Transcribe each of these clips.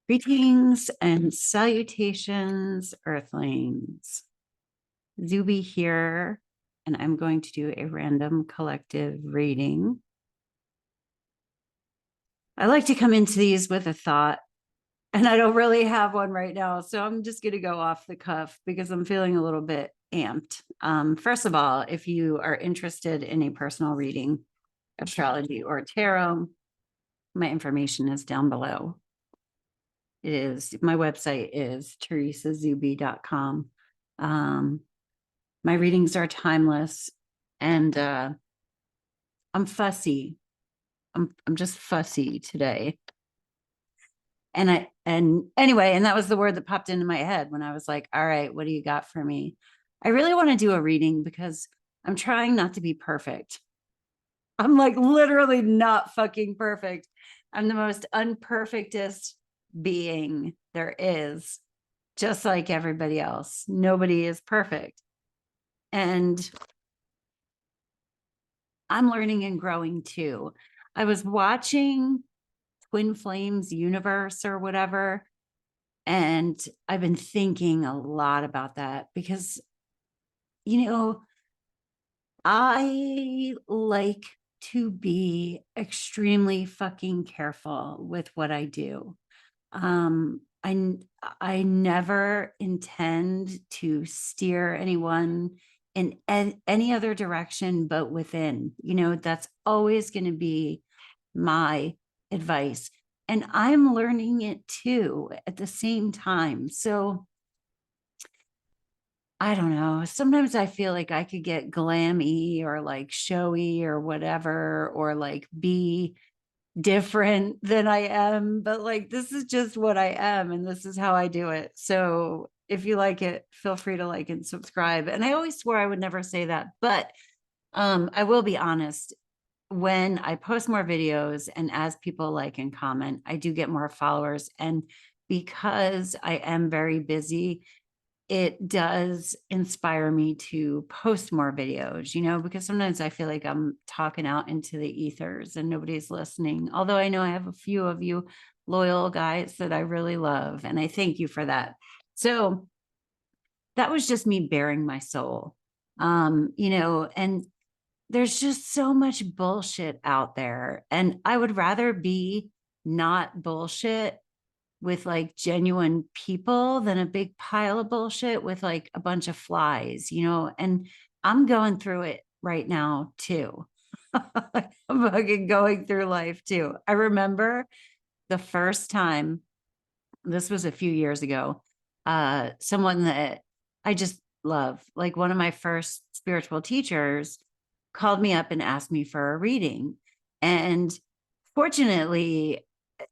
Greetings and salutations, Earthlings. Zube here, and I'm going to do a random collective reading. I like to come into these with a thought, and I don't really have one right now, so I'm just going to go off the cuff because I'm feeling a little bit amped. First of all, if you are interested in a personal reading, astrology, or tarot, my information is down below. My website is teresazube.com. My readings are timeless, and I'm fussy. I'm just fussy today. And anyway, and that was the word that popped into my head when I was like, all right, what do you got for me? I really want to do a reading because I'm trying not to be perfect. I'm like literally not fucking perfect. I'm the most unperfectest being there is, just like everybody else. Nobody is perfect. And I'm learning and growing too. I was watching Twin Flames Universe or whatever, and I've been thinking a lot about that because, I like to be extremely fucking careful with what I do. I never intend to steer anyone in any other direction but within. That's always going to be my advice. And I'm learning it too at the same time. So I don't know. Sometimes I feel like I could get glammy or like showy or whatever, or like be different than I am, but like this is just what I am and this is how I do it. So if you like it, feel free to like and subscribe. And I always swore I would never say that, but I will be honest. When I post more videos and as people like and comment, I do get more followers. And because I am very busy, it does inspire me to post more videos, because sometimes I feel like I'm talking out into the ethers and nobody's listening. Although I know I have a few of you loyal guys that I really love, and I thank you for that. So that was just me bearing my soul. And there's just so much bullshit out there. And I would rather be not bullshit with like genuine people than a big pile of bullshit with like a bunch of flies, and I'm going through it right now too. I'm fucking going through life too. I remember the first time, this was a few years ago, someone that I just love, like one of my first spiritual teachers, called me up and asked me for a reading. And fortunately,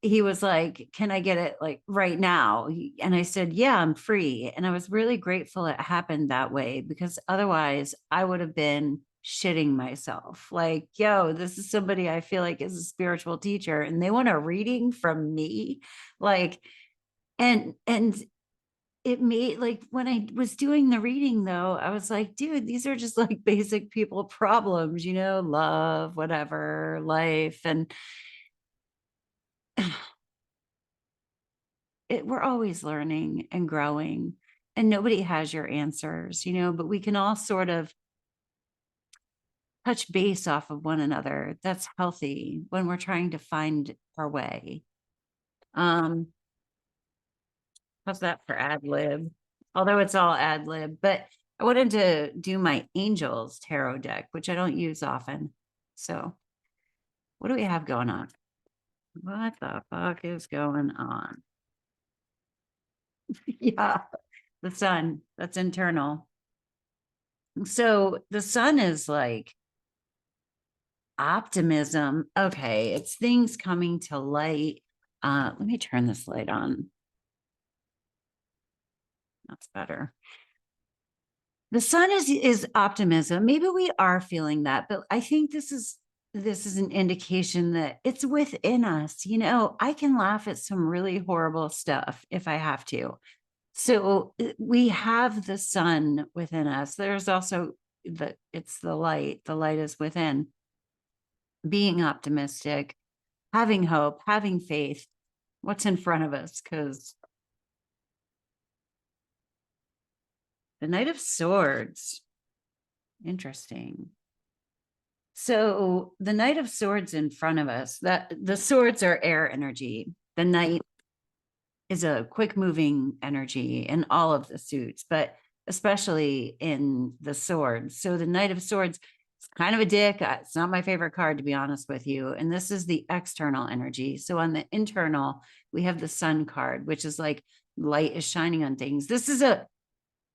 he was like, can I get it like right now? And I said, yeah, I'm free. And I was really grateful it happened that way, because otherwise I would have been shitting myself. Like, yo, this is somebody I feel like is a spiritual teacher and they want a reading from me. Like, and it made, like, when I was doing the reading though, I was like, dude, these are just like basic people problems, love, whatever, life. And we're always learning and growing, and nobody has your answers, but we can all sort of touch base off of one another. That's healthy when we're trying to find our way. How's that for ad lib? Although it's all ad lib, but I wanted to do my Angels tarot deck, which I don't use often. So what do we have going on? What the fuck is going on? Yeah, the sun, that's internal. So the sun is like optimism. Okay, it's things coming to light. Let me turn this light on. That's better. The sun is optimism. Maybe we are feeling that, but I think this is an indication that it's within us. I can laugh at some really horrible stuff if I have to. So we have the sun within us. There's also it's the light. The light is within. Being optimistic, having hope, having faith. What's in front of us? Because the Knight of Swords. Interesting. So the Knight of Swords in front of us, that the swords are air energy. The Knight is a quick moving energy in all of the suits, but especially in the swords. So the Knight of Swords is kind of a dick. It's not my favorite card, to be honest with you. And this is the external energy. So on the internal, we have the Sun card, which is like light is shining on things. This is a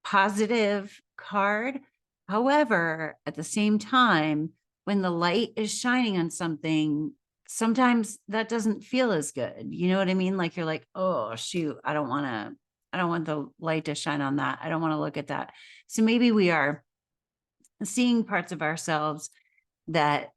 positive card. However, at the same time, when the light is shining on something, sometimes that doesn't feel as good. You know what I mean? Like you're like, oh, shoot, I don't want the light to shine on that. I don't want to look at that. So maybe we are seeing parts of ourselves that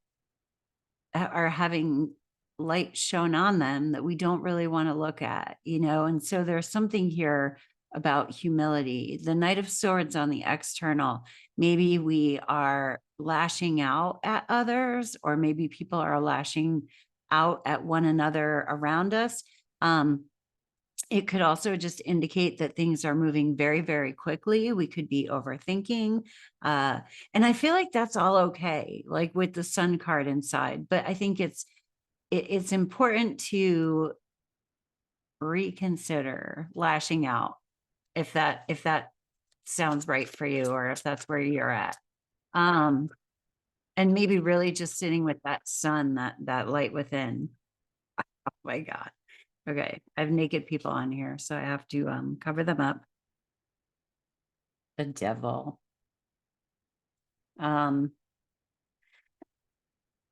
are having light shown on them that we don't really want to look at, you know? And so there's something here about humility. The Knight of Swords on the external, maybe we are lashing out at others, or maybe people are lashing out at one another around us. It could also just indicate that things are moving very, very quickly. We could be overthinking. And I feel like that's all okay, like with the Sun card inside. But I think it's important to reconsider lashing out if that sounds right for you, or if that's where you're at. And maybe really just sitting with that sun, that light within. Oh my God. Okay, I have naked people on here, so I have to cover them up. The devil. And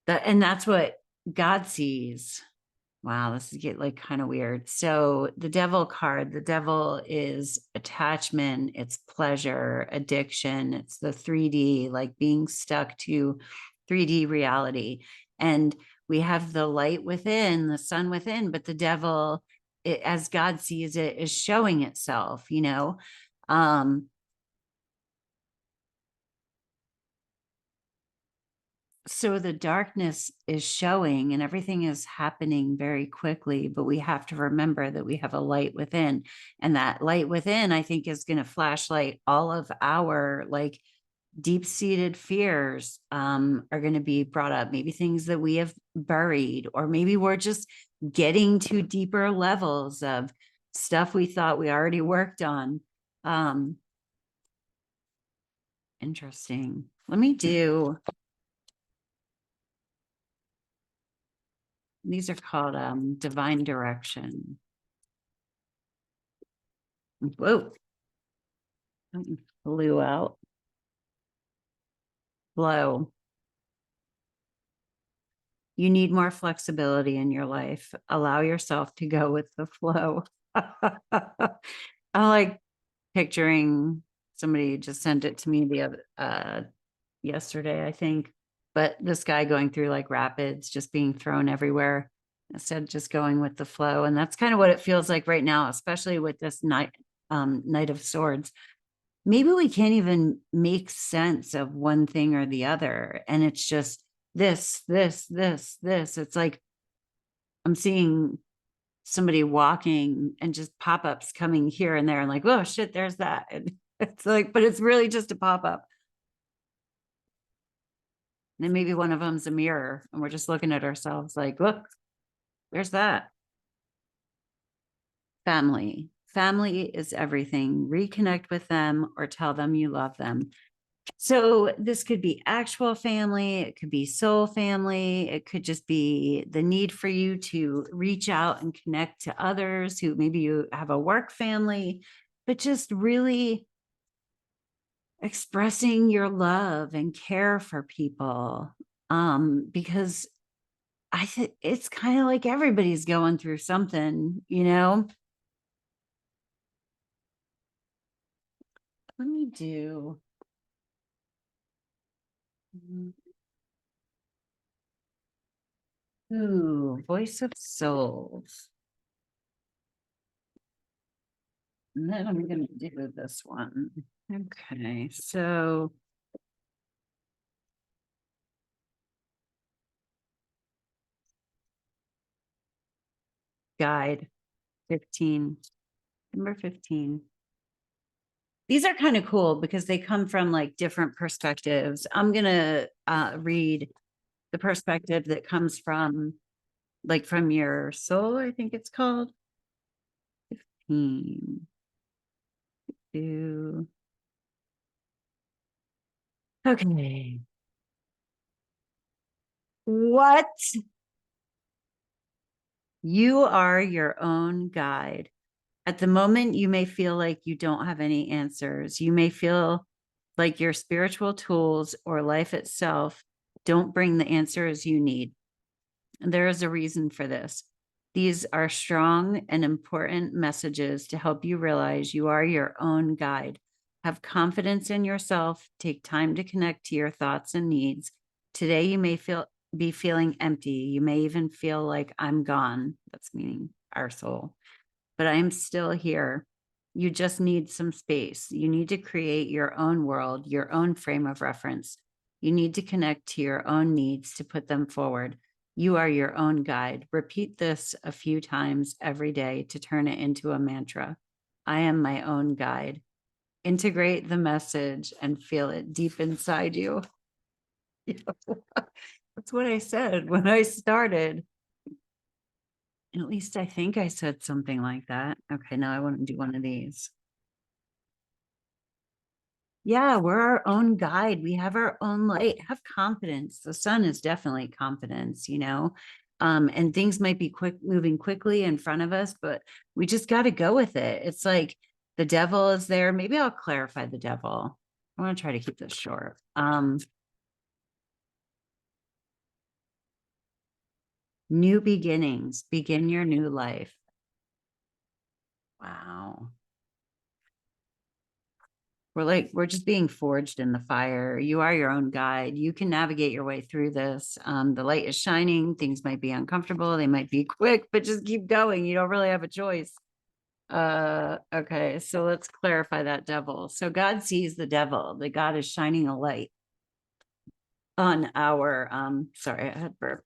that's what God sees. Wow, this is get like kind of weird. So the devil card, the devil is attachment, it's pleasure, addiction, it's the 3D, like being stuck to 3D reality. And we have the light within, the sun within, but the devil, as God sees it, is showing itself, you know. So the darkness is showing and everything is happening very quickly, but we have to remember that we have a light within, and that light within, I think, is going to flashlight all of our like deep-seated fears are going to be brought up, maybe things that we have buried, or maybe we're just getting to deeper levels of stuff we thought we already worked on. Interesting. Let me do, these are called divine direction. Whoa, blew out. Blow. You need more flexibility in your life. Allow yourself to go with the flow. I like picturing, somebody just sent it to me the other yesterday, I think. But this guy going through like rapids, just being thrown everywhere instead of just going with the flow. And that's kind of what it feels like right now, especially with this Knight of Swords. Maybe we can't even make sense of one thing or the other. And it's just this. It's like I'm seeing somebody walking and just pop-ups coming here and there, and like, oh shit, there's that. And it's like, but it's really just a pop-up. And then maybe one of them's a mirror and we're just looking at ourselves like, look, there's that. Family. Family is everything. Reconnect with them or tell them you love them. So this could be actual family, it could be soul family, it could just be the need for you to reach out and connect to others who maybe you have a work family, but just really expressing your love and care for people. Because I think it's kind of like everybody's going through something, you know. Let me do. Ooh, Voice of Souls. And then I'm going to do this one. Okay, so guide. 15. Number 15. These are kind of cool because they come from like different perspectives. I'm going to read the perspective that comes from like from your soul, I think it's called. 15. Okay. What? You are your own guide. At the moment, you may feel like you don't have any answers. You may feel like your spiritual tools or life itself don't bring the answers you need. And there is a reason for this. These are strong and important messages to help you realize you are your own guide. Have confidence in yourself. Take time to connect to your thoughts and needs. Today, you may be feeling empty. You may even feel like I'm gone. That's meaning our soul. But I am still here. You just need some space. You need to create your own world, your own frame of reference. You need to connect to your own needs to put them forward. You are your own guide. Repeat this a few times every day to turn it into a mantra. I am my own guide. Integrate the message and feel it deep inside you. That's what I said when I started. At least I think I said something like that. Okay, now I want to do one of these. Yeah, we're our own guide. We have our own light. Have confidence. The sun is definitely confidence, you know. And things might be moving quickly in front of us, but we just got to go with it. It's like the devil is there. Maybe I'll clarify the devil. I want to try to keep this short. New beginnings. Begin your new life. Wow. We're just being forged in the fire. You are your own guide. You can navigate your way through this. The light is shining. Things might be uncomfortable. They might be quick, but just keep going. You don't really have a choice. Okay, so let's clarify that devil. So God sees the devil. The God is shining a light on our, sorry, I had burp,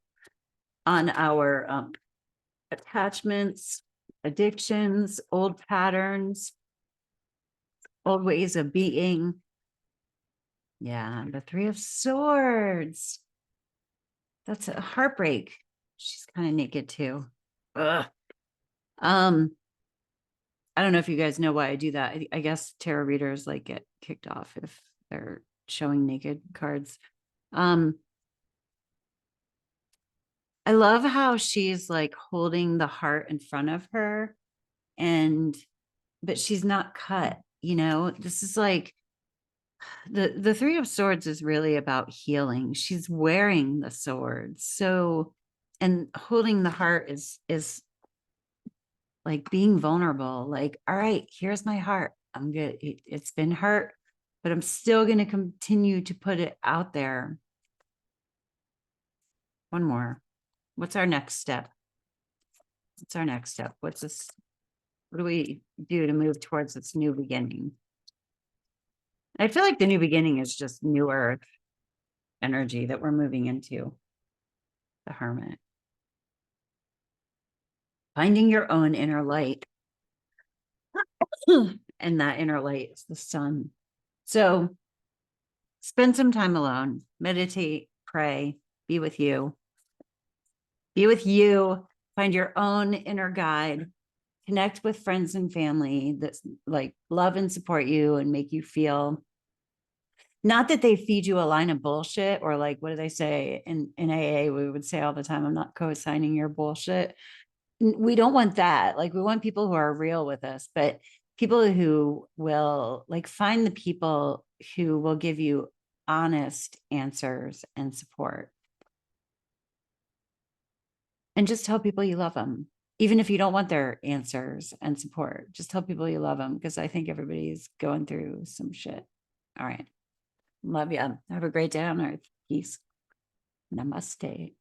on our attachments, addictions, old patterns, old ways of being. Yeah, the 3 of Swords. That's a heartbreak. She's kind of naked too. Ugh. I don't know if you guys know why I do that. I guess tarot readers like get kicked off if they're showing naked cards. I love how she's like holding the heart in front of her but she's not cut, you know. This is like the 3 of Swords is really about healing. She's wearing the sword. So, and holding the heart is like being vulnerable. Like, all right, here's my heart. I'm good. It's been hurt, but I'm still going to continue to put it out there. One more. What's our next step? What's our next step? What's this? What do we do to move towards this new beginning? I feel like the new beginning is just new earth energy that we're moving into. The Hermit. Finding your own inner light. And that inner light is the sun. So spend some time alone, meditate, pray, be with you. Be with you, find your own inner guide, connect with friends and family that like love and support you and make you feel, not that they feed you a line of bullshit or like, what do they say in AA? We would say all the time, I'm not co-signing your bullshit. We don't want that. Like, we want people who are real with us, but people who will like find the people who will give you honest answers and support. And just tell people you love them, even if you don't want their answers and support. Just tell people you love them, because I think everybody's going through some shit. All right. Love you. Have a great day on earth. Peace. Namaste.